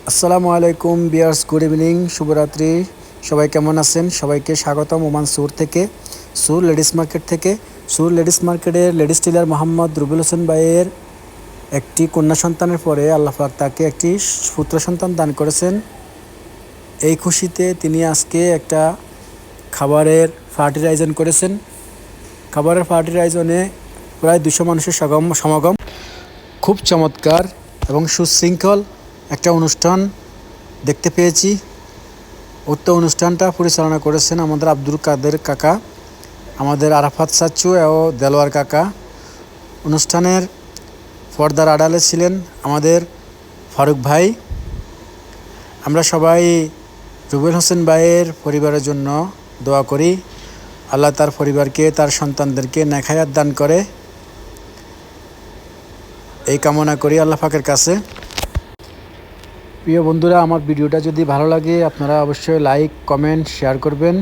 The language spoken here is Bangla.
আসসালামু আলাইকুম বিয়ার্স, গুড ইভিনিং, শুভরাত্রি। সবাই কেমন আছেন? সবাইকে স্বাগতম ওমান সুর থেকে, সুর লেডিস মার্কেট থেকে। সুর লেডিস মার্কেটের লেডিস টেলার মোহাম্মদ রুবেল হোসেন ভাইয়ের একটি কন্যা সন্তানের পরে আল্লাহ পাক তাকে একটি পুত্র সন্তান দান করেছেন। এই খুশিতে তিনি আজকে একটা খাবারের পার্টির আয়োজন করেছেন। খাবারের পার্টির আয়োজনে প্রায় 200 মানুষের সমাগম। খুব চমৎকার এবং সুশৃঙ্খল একটা অনুষ্ঠান দেখতে পেয়েছি। উক্ত অনুষ্ঠানটা পরিচালনা করেছেন আমাদের আব্দুল কাদের কাকা, আমাদের আরাফাত চাচু ও দেলোয়ার কাকা। অনুষ্ঠানের পর্দার আড়ালে ছিলেন আমাদের ফারুক ভাই। আমরা সবাই রুবেল হোসেন ভাইয়ের পরিবারের জন্য দোয়া করি, আল্লাহ তার পরিবারকে, তার সন্তানদেরকে নেক হায়াত দান করে, এই কামনা করি আল্লাহ পাকের কাছে। প্রিয় বন্ধুরা, আমার ভিডিওটা যদি ভালো লাগে আপনারা অবশ্যই লাইক, কমেন্ট, শেয়ার করবেন।